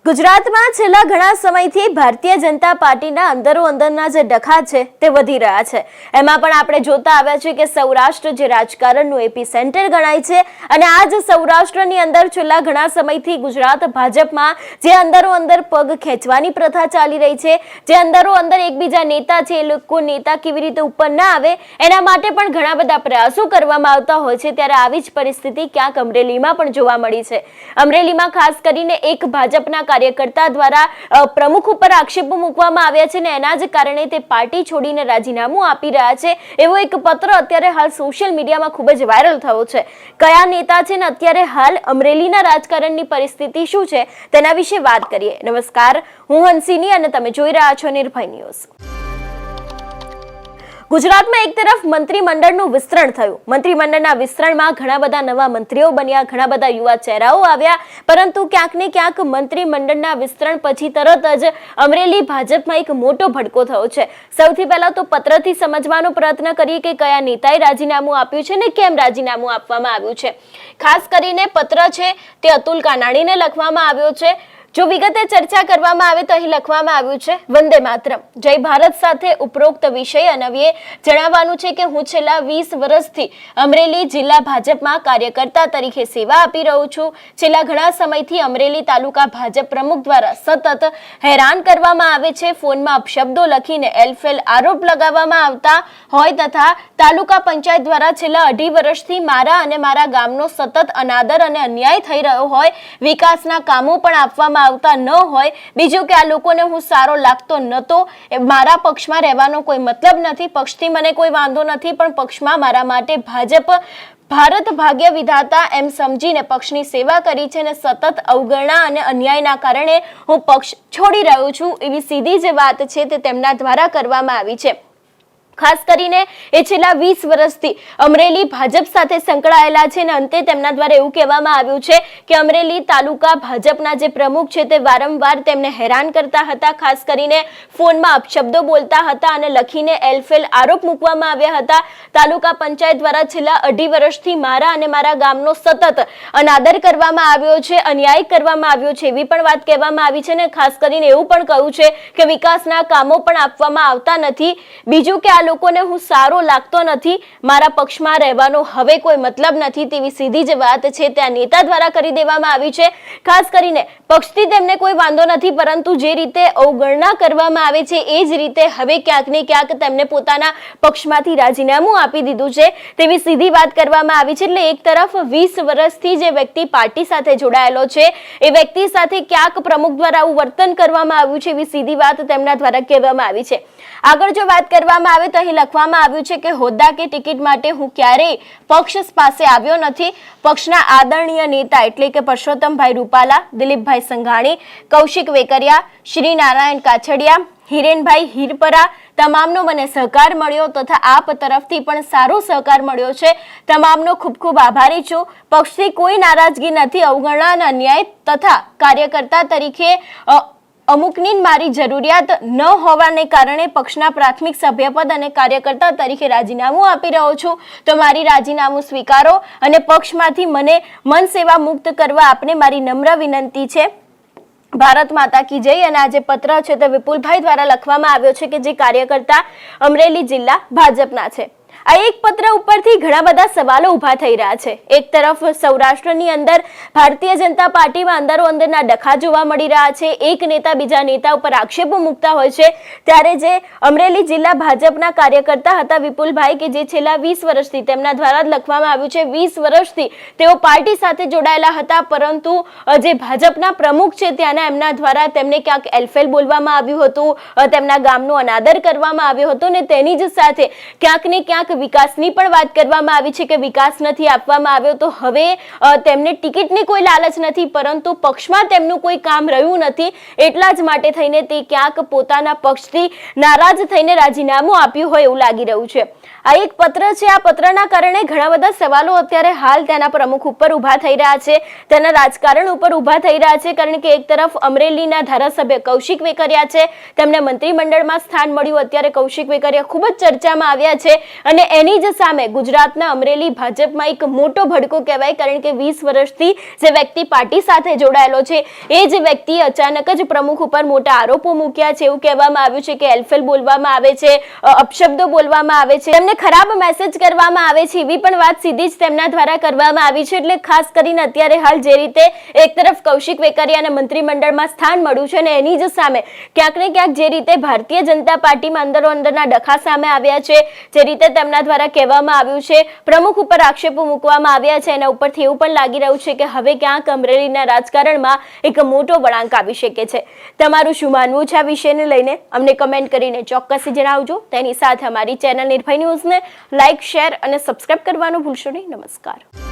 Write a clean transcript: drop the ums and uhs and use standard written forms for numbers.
ગુજરાતમાં છેલ્લા ઘણા સમયથી ભારતીય જનતા પાર્ટીના અંદરોઅંદરના જે ડખા છે તે વધી રહ્યા છે। એમાં પણ આપણે જોતા આવ્યા છે કે સૌરાષ્ટ્ર જે રાજકારણનું એપી સેન્ટર ગણાય છે અને આ જ સૌરાષ્ટ્રની અંદર છેલ્લા ઘણા સમયથી ગુજરાત ભાજપમાં જે અંદરોઅંદર પગ ખેંચવાની પ્રથા ચાલી રહી છે, જે અંદરોઅંદર એકબીજા નેતા છે એ લોકો નેતા કેવી રીતે ઉપર ના આવે એના માટે પણ ઘણા બધા પ્રયાસો કરવામાં આવતા હોય છે। ત્યારે આવી જ પરિસ્થિતિ ક્યાંક અમરેલીમાં પણ જોવા મળી છે। અમરેલીમાં ખાસ કરીને એક ભાજપના કાર્યકર્તા દ્વારા પ્રમુખ ઉપર આક્ષેપો મૂકવામાં આવ્યા છે ને એના જ કારણે તે પાર્ટી છોડીને રાજીનામું આપી રહ્યા છે એવો એક પત્ર અત્યારે હાલ સોશિયલ મીડિયામાં ખૂબ જ વાયરલ થયો છે। કયા નેતા છે ને અત્યારે હાલ અમરેલીના રાજકારણની પરિસ્થિતિ શું છે તેના વિશે વાત કરીએ। નમસ્કાર, હું હંસિની અને તમે જોઈ રહ્યા છો નિર્ભય ન્યૂઝ। ગુજરાતમાં એક તરફ મંત્રીમંડળનું વિસ્તરણ થયું। મંત્રીમંડળના વિસ્તરણમાં ઘણા બધા નવા મંત્રીઓ બન્યા, ઘણા બધા યુવા ચહેરાઓ આવ્યા, પરંતુ ક્યાંક ને ક્યાંક મંત્રીમંડળના વિસ્તરણ પછી તરત જ અમરેલી ભાજપમાં એક મોટો ભડકો થયો છે। સૌથી પહેલા તો પત્રથી સમજવાનો પ્રયત્ન કરીએ કે કયા નેતાએ રાજીનામું આપ્યું છે ને કેમ રાજીનામું આપવામાં આવ્યું છે। ખાસ કરીને પત્ર છે તે અતુલ કાનાણીને લખવામાં આવ્યો છે। જો વિગતે ચર્ચા કરવામાં આવે તો અહીં લખવામાં આવ્યું છે, વંદે માતરમ, જય ભારત સાથે ઉપરોક્ત વિષય અન્વયે જણાવવાનું છે કે હું છેલ્લા 20 વર્ષથી અમરેલી જિલ્લા ભાજપમાં કાર્યકર્તા તરીકે સેવા આપી રહ્યો છું। છેલ્લા ઘણા સમયથી અમરેલી તાલુકા ભાજપ પ્રમુખ દ્વારા સતત હેરાન કરવામાં આવે છે। ફોનમાં અપશબ્દો લખીને એલફેલ આરોપ લગાવવામાં આવતા હોય તથા તાલુકા પંચાયત દ્વારા છેલ્લા 2.5 વર્ષથી મારા અને મારા ગામનો સતત અનાદર અને અન્યાય થઈ રહ્યો હોય, વિકાસના કામો પણ આપવામાં આવતા ન હોય, બીજું કે આ લોકોને હું સારો લાગતો નતો, મારા પક્ષમાં રહેવાનો કોઈ મતલબ નથી, પક્ષથી મને કોઈ વાંધો નથી, પણ પક્ષમાં મારા માટે ભાજપ ભારત ભાગ્ય વિધાતા એમ સમજીને પક્ષની સેવા કરી છે અને સતત અવગણના અને અન્યાયના કારણે હું પક્ષ છોડી રહ્યો છું એવી સીધી જે વાત છે તે તેમના દ્વારા કરવામાં આવી છે। ખાસ કરીને એ છેલ્લા 20 વર્ષથી અમરેલી ભાજપ સાથે સંકળાયેલા છે અને અંતે તેમના દ્વારા એવું કહેવામાં આવ્યું છે કે અમરેલી તાલુકા ભાજપના જે પ્રમુખ છે તે વારંવાર તેમને હેરાન કરતા હતા, ખાસ કરીને ફોનમાં અપશબ્દો બોલતા હતા અને લખીને એલફેલ આરોપ મૂકવામાં આવ્યા હતા। તાલુકા પંચાયત દ્વારા છેલ્લા 2.5 વર્ષથી મારા અને મારા ગામનો સતત અનાદર કરવામાં આવ્યો છે, અન્યાય કરવામાં આવ્યો છે એવી પણ વાત કહેવામાં આવી છે ને ખાસ કરીને એવું પણ કહ્યું છે કે વિકાસના કામો પણ આપવામાં આવતા નથી, બીજું કે લોકોને હું સારો લાગતો નથી, મારા પક્ષમાં રહેવાનો હવે કોઈ મતલબ નથી તેવી સીધી જ વાત છે તે આ નેતા દ્વારા કરી દેવામાં આવી છે। ખાસ કરીને પક્ષથી તેમને કોઈ વાંધો નથી, પરંતુ જે રીતે અવગણના કરવામાં આવે છે એ જ રીતે હવે ક્યાંક ને ક્યાંક તેમને પોતાના પક્ષમાંથી રાજીનામું આપી દીધું છે તેવી સીધી વાત કરવામાં આવી છે। એટલે એક તરફ 20 વર્ષથી જે વ્યક્તિ પાર્ટી સાથે જોડાયેલો છે એ વ્યક્તિ સાથે ક્યાંક પ્રમુખ દ્વારા આવું વર્તન કરવામાં આવ્યું છે એવી સીધી વાત તેમના દ્વારા કહેવામાં આવી છે। આગળ જો વાત કરવામાં આવે તો અહીં લખવામાં આવ્યું છે કે હોદ્દા કે ટિકિટ માટે હું ક્યારેય પક્ષ પાસે આવ્યો નથી। પક્ષના આદરણીય નેતા એટલે કે પરસોત્તમભાઈ રૂપાલા, દિલીપભાઈ સંઘાણી, કૌશિક વેકરિયા, શ્રી નારાયણ કાછડિયા, હિરેનભાઈ હિરપરા તમામનો મને સહકાર મળ્યો તથા આપ તરફથી પણ સારો સહકાર મળ્યો છે। તમામનો ખૂબ ખૂબ આભારી છું। પક્ષથી કોઈ નારાજગી નથી, અવગણના અને અન્યાય તથા કાર્યકર્તા તરીકે અમુકની મારી જરૂરિયાત ન હોવાને કારણે પક્ષના પ્રાથમિક સભ્યપદ અને કાર્યકર્તા તરીકે રાજીનામું આપી રહ્યો છું, તો મારી રાજીનામું સ્વીકારો અને પક્ષમાંથી મને મન સેવા મુક્ત કરવા આપને મારી નમ્ર વિનંતી છે। ભારત માતા કી જય। અને આ જે પત્ર છે તે વિપુલભાઈ દ્વારા લખવામાં આવ્યો છે કે જે કાર્યકર્તા અમરેલી જિલ્લા ભાજપના છે। આ એક પત્ર ઉપરથી ઘણા બધા સવાલો ઊભા થઈ રહ્યા છે। એક તરફ સૌરાષ્ટ્રની અંદર ભારતીય જનતા પાર્ટીમાં અંદરોઅંદરના ડખા જોવા મળી રહ્યા છે, એક નેતા બીજા નેતા ઉપર આક્ષેપો મૂકતા હોય છે, ત્યારે જે અમરેલી જિલ્લા ભાજપના કાર્યકર્તા હતા વિપુલભાઈ કે જે છેલ્લા 20 વર્ષથી તેમના દ્વારા જ લખવામાં આવ્યું છે 20 વર્ષથી તેઓ પાર્ટી સાથે જોડાયેલા હતા, પરંતુ જે ભાજપના પ્રમુખ છે ત્યાંના એમના દ્વારા તેમને ક્યાંક એલફેલ બોલવામાં આવ્યું હતું, તેમના ગામનો અનાદર કરવામાં આવ્યો હતો ને તેની જ સાથે ક્યાંક ને ક્યાંક વિકાસની પણ વાત કરવામાં આવી છે કે વિકાસ નથી આપવામાં આવ્યો, તો હવે તેમને ટિકિટની કોઈ લાલચ નથી, પરંતુ પક્ષમાં તેમનું કોઈ કામ રહ્યું નથી, એટલા જ માટે થઈને તે ક્યાંક પોતાના પક્ષથી નારાજ થઈને રાજીનામું આપ્યું હોય એવું લાગી રહ્યું છે। આ એક પત્ર છે, આ પત્રના કારણે ઘણા બધા સવાલો અત્યારે હાલ તેના પ્રમુખ ઉપર ઊભા થઈ રહ્યા છે, તેના રાજકારણ ઉપર ઊભા થઈ રહ્યા છે, કારણ કે એક તરફ અમરેલીના ધારાસભ્ય કૌશિક વેકરિયા છે, તેમને મંત્રીમંડળમાં સ્થાન મળ્યું, અત્યારે કૌશિક વેકરિયા ખૂબ જ ચર્ચામાં આવ્યા છે અને અને એની જ સામે ગુજરાતના અમરેલી ભાજપમાં એક મોટો ભડકો કહેવાય, કારણ કે 20 વર્ષથી જે વ્યક્તિ પાર્ટી સાથે જોડાયેલો છે એ જ વ્યક્તિ અચાનક જ પ્રમુખ ઉપર મોટા આરોપો મૂક્યા છે. એવું કહેવામાં આવ્યું છે કે એલફેલ બોલવામાં આવે છે, અપશબ્દો બોલવામાં આવે છે, તેમને ખરાબ મેસેજ કરવામાં આવે છે, એવી પણ વાત સીધી જ તેમના દ્વારા કરવામાં આવી છે. એટલે ખાસ કરીને અત્યારે હાલ જે રીતે એક તરફ કૌશિક વેકરિયાને મંત્રીમંડળમાં સ્થાન મળ્યું છે અને એની જ સામે ક્યાંક ને ક્યાંક જે રીતે ભારતીય જનતા પાર્ટીમાં અંદરના ડખા સામે આવ્યા છે, જે રીતે તેમના દ્વારા કહેવામાં આવ્યું છે, પ્રમુખ ઉપર આક્ષેપો મૂકવામાં આવ્યા છે, એના ઉપરથી એવું પણ લાગી રહ્યું છે કે હવે ક્યાંક અમરેલીના રાજકારણમાં એક મોટો વળાંક આવી શકે છે. તમારું શું માનવું છે આ વિષયને લઈને અમને કમેન્ટ કરીને ચોક્કસ જણાવજો. તેની સાથે અમારી ચેનલ નિર્ભય ન્યૂઝને લાઇક, શેર અને સબસ્ક્રાઇબ કરવાનું ભૂલશો નહીં. નમસ્કાર.